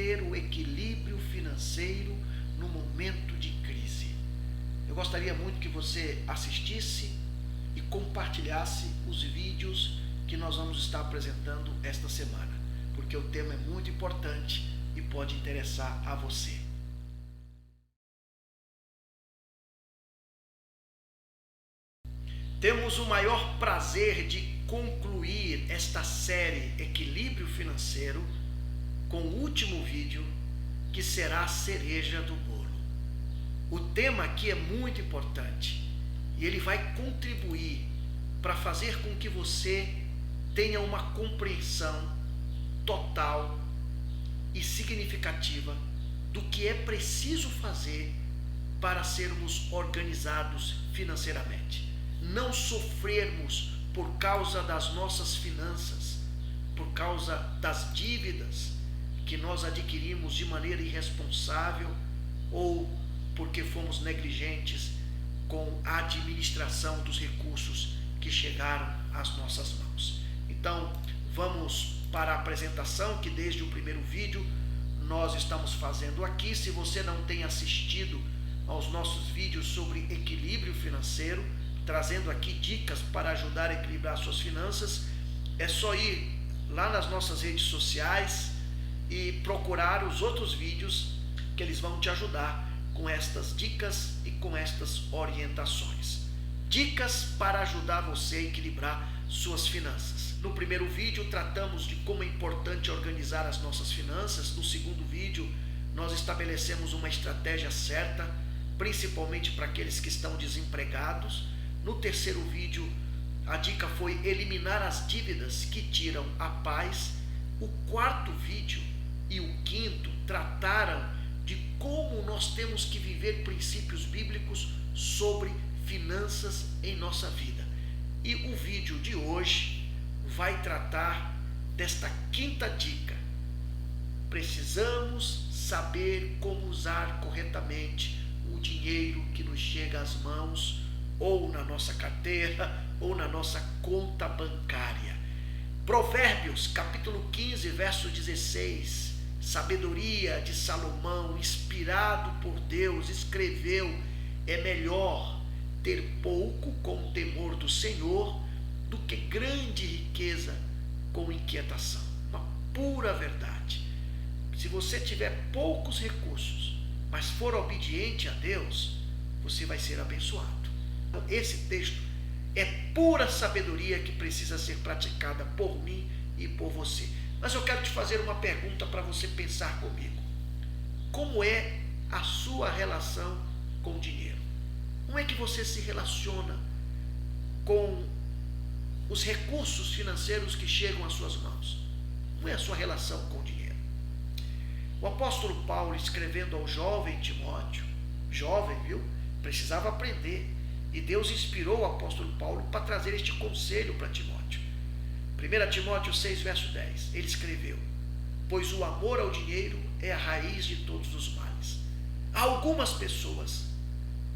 manter o equilíbrio financeiro no momento de crise. Eu gostaria muito que você assistisse e compartilhasse os vídeos que nós vamos estar apresentando esta semana, porque o tema é muito importante e pode interessar a você. Temos o maior prazer de concluir esta série Equilíbrio Financeiro com o último vídeo, que será a cereja do bolo. O tema aqui é muito importante e ele vai contribuir para fazer com que você tenha uma compreensão total e significativa do que é preciso fazer para sermos organizados financeiramente. Não sofrermos por causa das nossas finanças, por causa das dívidas que nós adquirimos de maneira irresponsável ou porque fomos negligentes com a administração dos recursos que chegaram às nossas mãos. Então, vamos para a apresentação que desde o primeiro vídeo nós estamos fazendo aqui. Se você não tem assistido aos nossos vídeos sobre equilíbrio financeiro, trazendo aqui dicas para ajudar a equilibrar suas finanças, é só ir lá nas nossas redes sociais e procurar os outros vídeos que eles vão te ajudar com estas dicas e com estas orientações. Dicas para ajudar você a equilibrar suas finanças. No primeiro vídeo tratamos de como é importante organizar as nossas finanças. No segundo vídeo nós estabelecemos uma estratégia certa, principalmente para aqueles que estão desempregados. No terceiro vídeo, a dica foi eliminar as dívidas que tiram a paz. O quarto vídeo e o quinto trataram de como nós temos que viver princípios bíblicos sobre finanças em nossa vida. E o vídeo de hoje vai tratar desta quinta dica. Precisamos saber como usar corretamente o dinheiro que nos chega às mãos, ou na nossa carteira, ou na nossa conta bancária. Provérbios, capítulo 15, verso 16, sabedoria de Salomão, inspirado por Deus, escreveu: é melhor ter pouco com temor do Senhor do que grande riqueza com inquietação. Uma pura verdade. Se você tiver poucos recursos, mas for obediente a Deus, você vai ser abençoado. Esse texto é pura sabedoria que precisa ser praticada por mim e por você. Mas eu quero te fazer uma pergunta para você pensar comigo. Como é a sua relação com o dinheiro? Como é que você se relaciona com os recursos financeiros que chegam às suas mãos? Como é a sua relação com o dinheiro? O apóstolo Paulo, escrevendo ao jovem Timóteo, jovem, viu? Precisava aprender. E Deus inspirou o apóstolo Paulo para trazer este conselho para Timóteo. 1 Timóteo 6, verso 10, ele escreveu: pois o amor ao dinheiro é a raiz de todos os males. Algumas pessoas,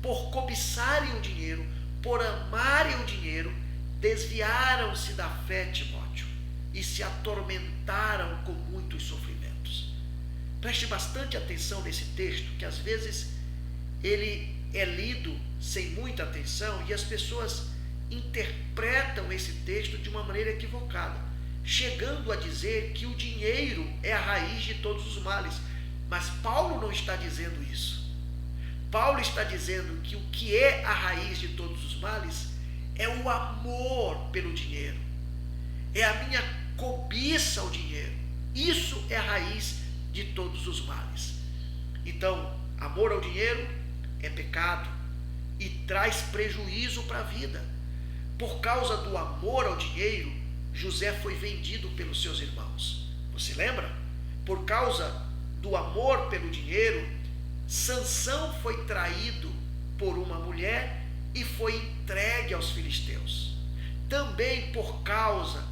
por cobiçarem o dinheiro, por amarem o dinheiro, desviaram-se da fé, Timóteo, e se atormentaram com muitos sofrimentos. Preste bastante atenção nesse texto, que às vezes ele é lido sem muita atenção e as pessoas interpretam esse texto de uma maneira equivocada, chegando a dizer que o dinheiro é a raiz de todos os males. Mas Paulo não está dizendo isso. Paulo está dizendo que o que é a raiz de todos os males é o amor pelo dinheiro, é a minha cobiça ao dinheiro. Isso é a raiz de todos os males. Então, amor ao dinheiro é pecado e traz prejuízo para a vida. Por causa do amor ao dinheiro, José foi vendido pelos seus irmãos. Você lembra? Por causa do amor pelo dinheiro, Sansão foi traído por uma mulher e foi entregue aos filisteus. Também por causa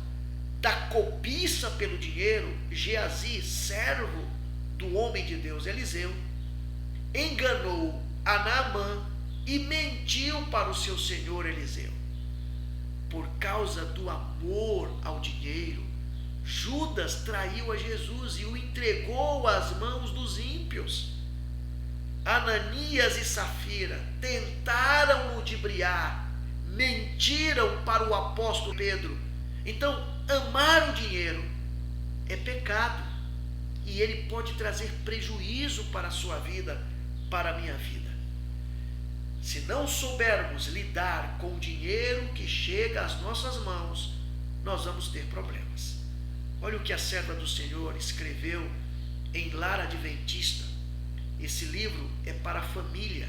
da cobiça pelo dinheiro, Geazi, servo do homem de Deus Eliseu, enganou a Naamã e mentiu para o seu senhor Eliseu. Por causa do amor ao dinheiro, Judas traiu a Jesus e o entregou às mãos dos ímpios. Ananias e Safira tentaram ludibriar, mentiram para o apóstolo Pedro. Então, amar o dinheiro é pecado e ele pode trazer prejuízo para a sua vida, para a minha vida. Se não soubermos lidar com o dinheiro que chega às nossas mãos, nós vamos ter problemas. Olha o que a serva do Senhor escreveu em Lar Adventista. Esse livro é para a família.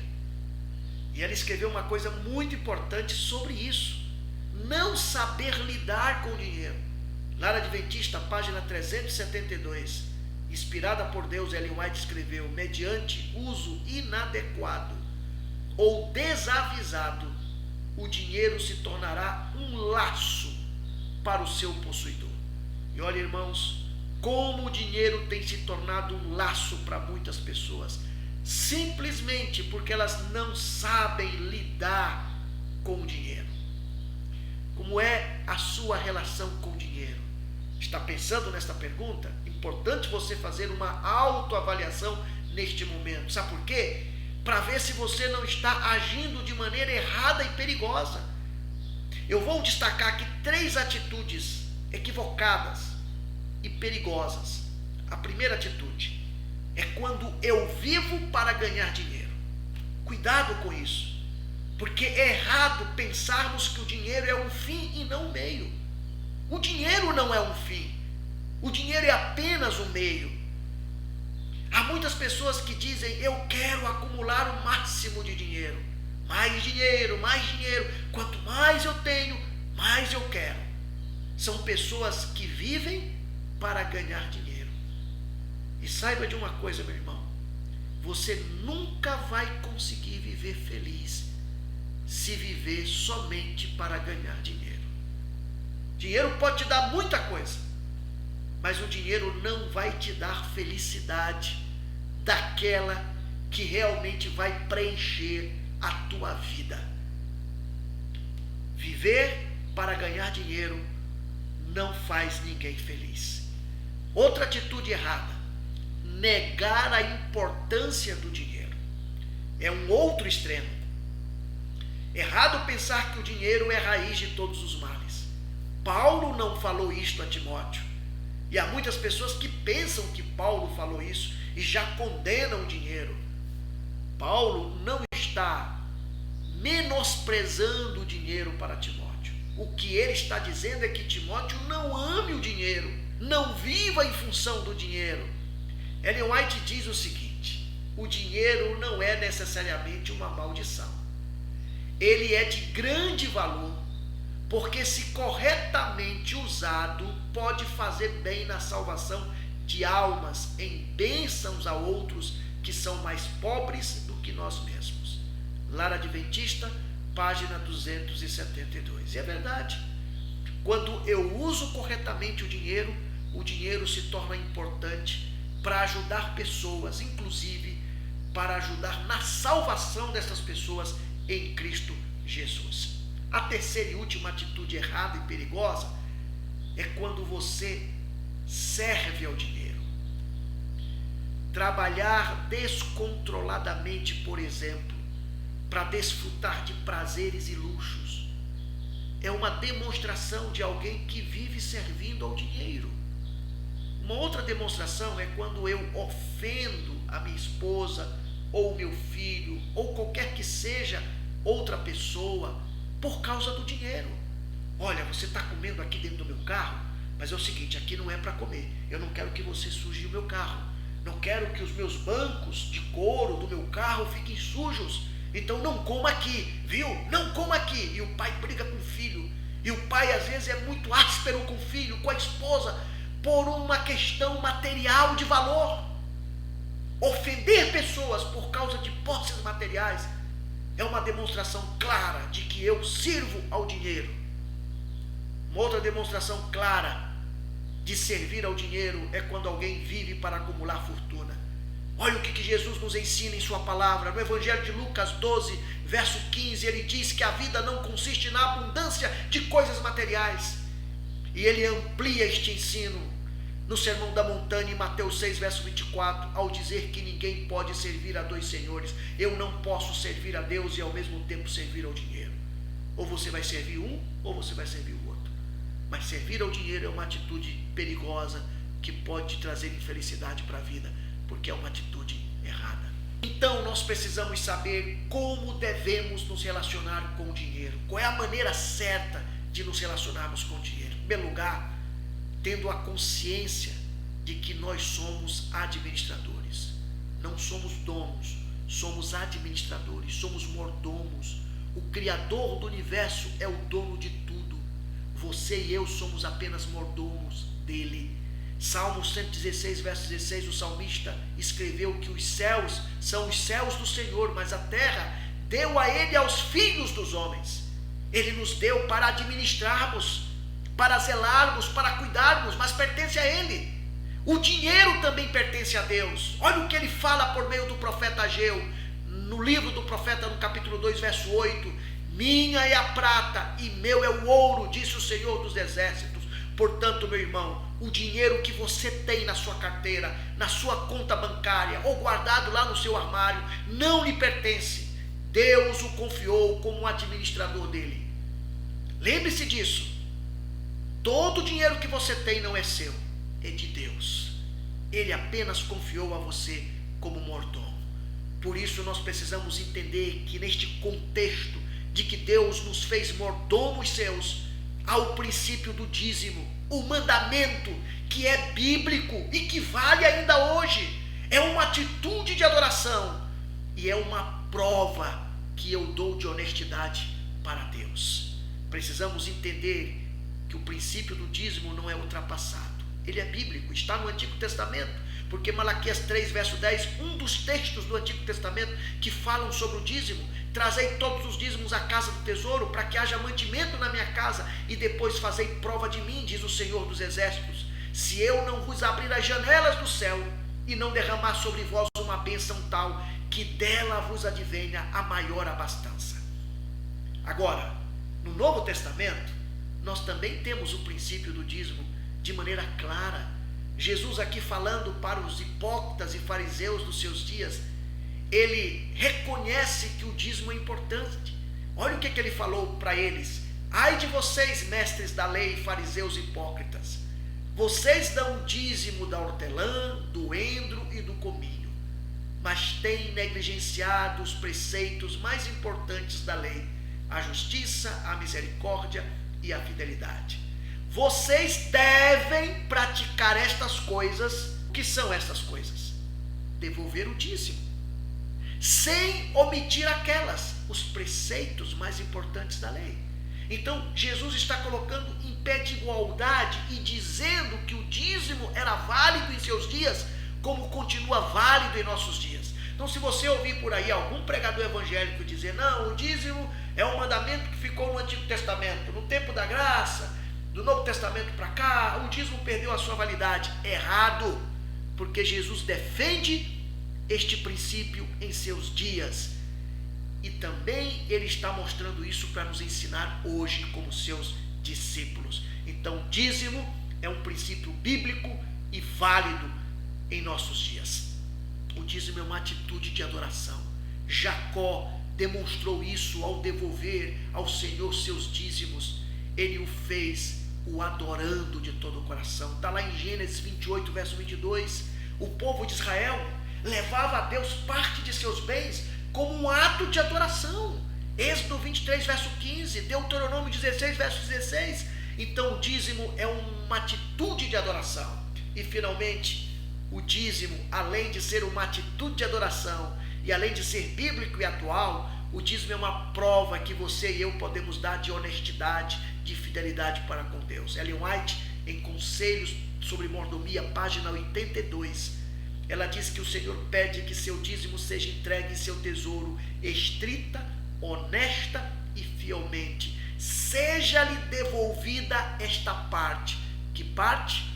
E ela escreveu uma coisa muito importante sobre isso. Não saber lidar com o dinheiro. Lar Adventista, página 372. Inspirada por Deus, Ellen White escreveu: mediante uso inadequado ou desavisado, o dinheiro se tornará um laço para o seu possuidor. E olha, irmãos, como o dinheiro tem se tornado um laço para muitas pessoas, simplesmente porque elas não sabem lidar com o dinheiro. Como é a sua relação com o dinheiro? Está pensando nesta pergunta? Importante você fazer uma autoavaliação neste momento. Sabe por quê? Para ver se você não está agindo de maneira errada e perigosa. Eu vou destacar aqui 3 atitudes equivocadas e perigosas. A primeira atitude é quando eu vivo para ganhar dinheiro. Cuidado com isso, porque é errado pensarmos que o dinheiro é um fim e não um meio. O dinheiro não é um fim, o dinheiro é apenas um meio. Há muitas pessoas que dizem: eu quero acumular o máximo de dinheiro. Mais dinheiro, mais dinheiro. Quanto mais eu tenho, mais eu quero. São pessoas que vivem para ganhar dinheiro. E saiba de uma coisa, meu irmão: você nunca vai conseguir viver feliz se viver somente para ganhar dinheiro. Dinheiro pode te dar muita coisa, mas o dinheiro não vai te dar felicidade daquela que realmente vai preencher a tua vida. Viver para ganhar dinheiro não faz ninguém feliz. Outra atitude errada: negar a importância do dinheiro. É um outro extremo. Errado pensar que o dinheiro é a raiz de todos os males. Paulo não falou isto a Timóteo. E há muitas pessoas que pensam que Paulo falou isso e já condenam o dinheiro. Paulo não está menosprezando o dinheiro para Timóteo. O que ele está dizendo é que Timóteo não ame o dinheiro, não viva em função do dinheiro. Ellen White diz o seguinte: o dinheiro não é necessariamente uma maldição. Ele é de grande valor, porque se corretamente usado, pode fazer bem na salvação de almas, em bênçãos a outros que são mais pobres do que nós mesmos. Lar Adventista, página 272. E é verdade. Quando eu uso corretamente o dinheiro se torna importante para ajudar pessoas, inclusive para ajudar na salvação dessas pessoas em Cristo Jesus. A terceira e última atitude errada e perigosa é quando você serve ao dinheiro. Trabalhar descontroladamente, por exemplo, para desfrutar de prazeres e luxos, é uma demonstração de alguém que vive servindo ao dinheiro. Uma outra demonstração é quando eu ofendo a minha esposa, ou meu filho, ou qualquer que seja outra pessoa, por causa do dinheiro. Olha, você está comendo aqui dentro do meu carro, mas é o seguinte, aqui não é para comer. Eu não quero que você suje o meu carro. Não quero que os meus bancos de couro do meu carro fiquem sujos. Então não coma aqui, viu? Não coma aqui. E o pai briga com o filho. E o pai às vezes é muito áspero com o filho, com a esposa, por uma questão material de valor. Ofender pessoas por causa de posses materiais é uma demonstração clara de que eu sirvo ao dinheiro. Uma outra demonstração clara de servir ao dinheiro é quando alguém vive para acumular fortuna. Olha o que Jesus nos ensina em sua palavra. No Evangelho de Lucas 12, verso 15, ele diz que a vida não consiste na abundância de coisas materiais. E ele amplia este ensino no Sermão da Montanha, em Mateus 6, verso 24, ao dizer que ninguém pode servir a dois senhores. Eu não posso servir a Deus e ao mesmo tempo servir ao dinheiro. Ou você vai servir um, ou você vai servir o outro. Mas servir ao dinheiro é uma atitude perigosa que pode te trazer infelicidade para a vida, porque é uma atitude errada. Então nós precisamos saber como devemos nos relacionar com o dinheiro. Qual é a maneira certa de nos relacionarmos com o dinheiro? Em primeiro lugar, tendo a consciência de que nós somos administradores. Não somos donos, somos administradores, somos mordomos. O Criador do universo é o dono de tudo. Você e eu somos apenas mordomos dele. Salmo 116, verso 16, o salmista escreveu que os céus são os céus do Senhor, mas a terra deu a ele aos filhos dos homens. Ele nos deu para administrarmos, para zelarmos, para cuidarmos, mas pertence a ele. O dinheiro também pertence a Deus. Olha o que ele fala por meio do profeta Ageu, no livro do profeta, no capítulo 2, verso 8. Minha é a prata e meu é o ouro, disse o Senhor dos exércitos. Portanto, meu irmão, o dinheiro que você tem na sua carteira, na sua conta bancária ou guardado lá no seu armário, não lhe pertence. Deus o confiou como administrador dele. Lembre-se disso. Todo o dinheiro que você tem não é seu, é de Deus. Ele apenas confiou a você como mordomo. Por isso nós precisamos entender que neste contexto de que Deus nos fez mordomos seus, há o princípio do dízimo, o mandamento que é bíblico e que vale ainda hoje. É uma atitude de adoração e é uma prova que eu dou de honestidade para Deus. Precisamos entender que o princípio do dízimo não é ultrapassado. Ele é bíblico, está no Antigo Testamento, porque Malaquias 3, verso 10, um dos textos do Antigo Testamento que falam sobre o dízimo: trazei todos os dízimos à casa do tesouro, para que haja mantimento na minha casa, e depois fazei prova de mim, diz o Senhor dos exércitos, se eu não vos abrir as janelas do céu, e não derramar sobre vós uma bênção tal, que dela vos advenha a maior abastança. Agora, no Novo Testamento, nós também temos o princípio do dízimo de maneira clara. Jesus aqui falando para os hipócritas e fariseus dos seus dias, ele reconhece que o dízimo é importante. Olha o que ele falou para eles: ai de vocês, mestres da lei, fariseus hipócritas, vocês dão o dízimo da hortelã, do endro e do cominho, mas têm negligenciado os preceitos mais importantes da lei: a justiça, a misericórdia e a fidelidade. Vocês devem praticar estas coisas. O que são estas coisas? Devolver o dízimo, sem omitir aquelas, os preceitos mais importantes da lei. Então Jesus está colocando em pé de igualdade e dizendo que o dízimo era válido em seus dias, como continua válido em nossos dias. Então, se você ouvir por aí algum pregador evangélico dizer: não, o dízimo é um mandamento que ficou no Antigo Testamento, no tempo da graça, do Novo Testamento para cá, o dízimo perdeu a sua validade. Errado, porque Jesus defende este princípio em seus dias, e também ele está mostrando isso para nos ensinar hoje como seus discípulos. Então, dízimo é um princípio bíblico e válido em nossos dias. O dízimo é uma atitude de adoração. Jacó demonstrou isso ao devolver ao Senhor seus dízimos. Ele o fez o adorando de todo o coração. Está lá em Gênesis 28, verso 22. O povo de Israel levava a Deus parte de seus bens como um ato de adoração. Êxodo 23, verso 15. Deuteronômio 16, verso 16. Então o dízimo é uma atitude de adoração. E finalmente, o dízimo, além de ser uma atitude de adoração e além de ser bíblico e atual, o dízimo é uma prova que você e eu podemos dar de honestidade, de fidelidade para com Deus. Ellen White, em Conselhos sobre Mordomia, página 82, ela diz que o Senhor pede que seu dízimo seja entregue em seu tesouro, estrita, honesta e fielmente. Seja-lhe devolvida esta parte. Que parte?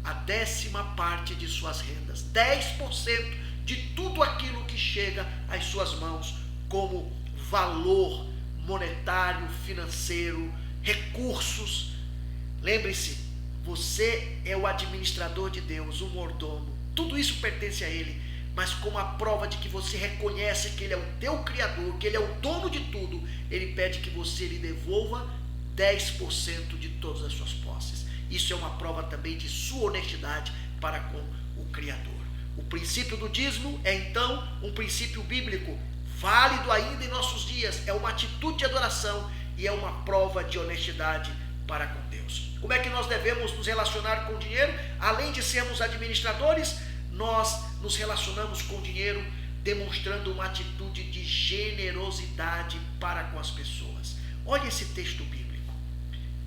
A 10ª parte de suas rendas. 10% de tudo aquilo que chega às suas mãos como valor monetário, financeiro, recursos. Lembre-se, você é o administrador de Deus, o mordomo. Tudo isso pertence a Ele, mas como a prova de que você reconhece que Ele é o teu Criador, que Ele é o dono de tudo, Ele pede que você lhe devolva 10% de todas as suas posses. Isso é uma prova também de sua honestidade para com o Criador. O princípio do dízimo é então um princípio bíblico, válido ainda em nossos dias. É uma atitude de adoração e é uma prova de honestidade para com Deus. Como é que nós devemos nos relacionar com o dinheiro? Além de sermos administradores, nós nos relacionamos com o dinheiro demonstrando uma atitude de generosidade para com as pessoas. Olha esse texto bíblico.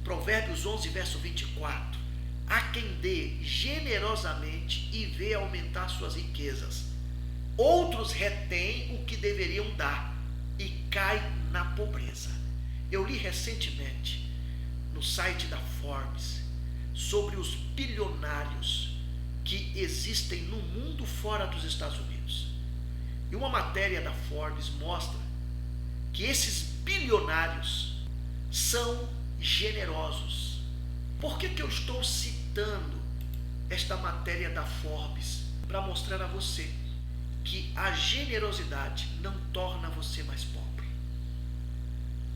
Provérbios 11, verso 24. Há quem dê generosamente e vê aumentar suas riquezas. Outros retêm o que deveriam dar e caem na pobreza. Eu li recentemente no site da Forbes sobre os bilionários que existem no mundo fora dos Estados Unidos. E uma matéria da Forbes mostra que esses bilionários são generosos. Por que eu estou citando esta matéria da Forbes? Para mostrar a você que a generosidade não torna você mais pobre.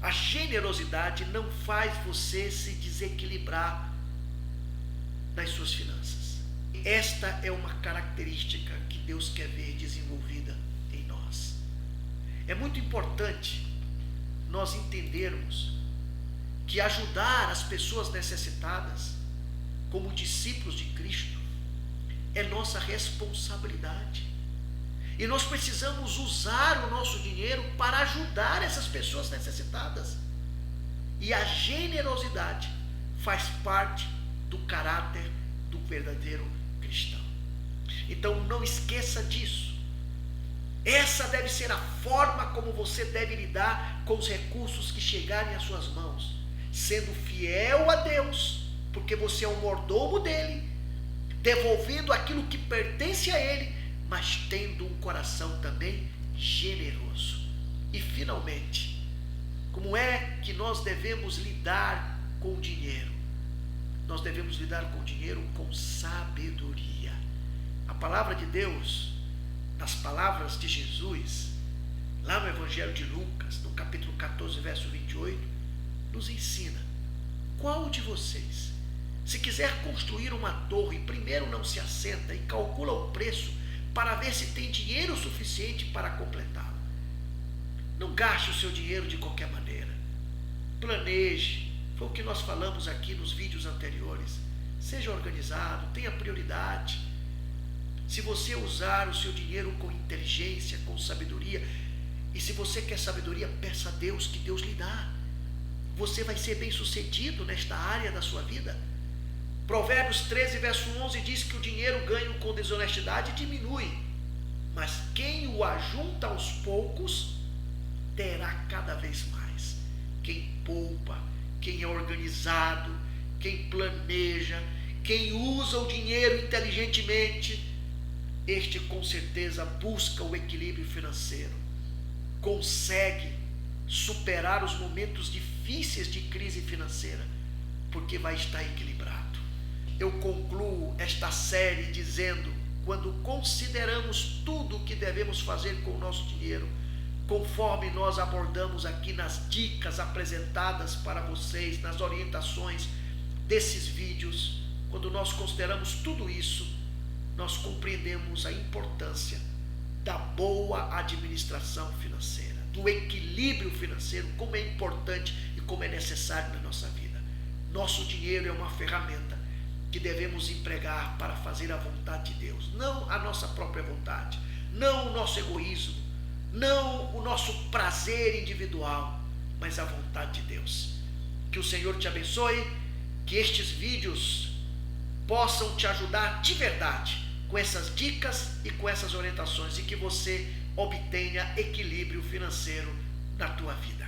A generosidade não faz você se desequilibrar nas suas finanças. Esta é uma característica que Deus quer ver desenvolvida em nós. É muito importante nós entendermos que ajudar as pessoas necessitadas, como discípulos de Cristo, é nossa responsabilidade. E nós precisamos usar o nosso dinheiro para ajudar essas pessoas necessitadas. E a generosidade faz parte do caráter do verdadeiro cristão. Então não esqueça disso. Essa deve ser a forma como você deve lidar com os recursos que chegarem às suas mãos, sendo fiel a Deus, porque você é o mordomo dele, devolvendo aquilo que pertence a ele, mas tendo um coração também generoso. E finalmente, como é que nós devemos lidar com o dinheiro? Nós devemos lidar com o dinheiro com sabedoria. A palavra de Deus, nas palavras de Jesus, lá no Evangelho de Lucas, no capítulo 14, verso 28, nos ensina: qual de vocês, se quiser construir uma torre, primeiro não se assenta e calcula o preço para ver se tem dinheiro suficiente para completá-la? Não gaste o seu dinheiro de qualquer maneira. Planeje. Foi o que nós falamos aqui nos vídeos anteriores. Seja organizado, tenha prioridade. Se você usar o seu dinheiro com inteligência, com sabedoria, e se você quer sabedoria, peça a Deus, que Deus lhe dá. Você vai ser bem sucedido nesta área da sua vida. Provérbios 13, verso 11 diz que o dinheiro ganho com desonestidade diminui, mas quem o ajunta aos poucos terá cada vez mais. Quem poupa, quem é organizado, quem planeja, quem usa o dinheiro inteligentemente, este com certeza busca o equilíbrio financeiro, consegue superar os momentos difíceis de crise financeira, porque vai estar equilibrado. Eu concluo esta série dizendo: quando consideramos tudo o que devemos fazer com o nosso dinheiro, conforme nós abordamos aqui nas dicas apresentadas para vocês, nas orientações desses vídeos, quando nós consideramos tudo isso, nós compreendemos a importância da boa administração financeira, do equilíbrio financeiro, como é importante e como é necessário na nossa vida. Nosso dinheiro é uma ferramenta que devemos empregar para fazer a vontade de Deus, não a nossa própria vontade, não o nosso egoísmo, não o nosso prazer individual, mas a vontade de Deus. Que o Senhor te abençoe, que estes vídeos possam te ajudar de verdade com essas dicas e com essas orientações, e que você obtenha equilíbrio financeiro na tua vida.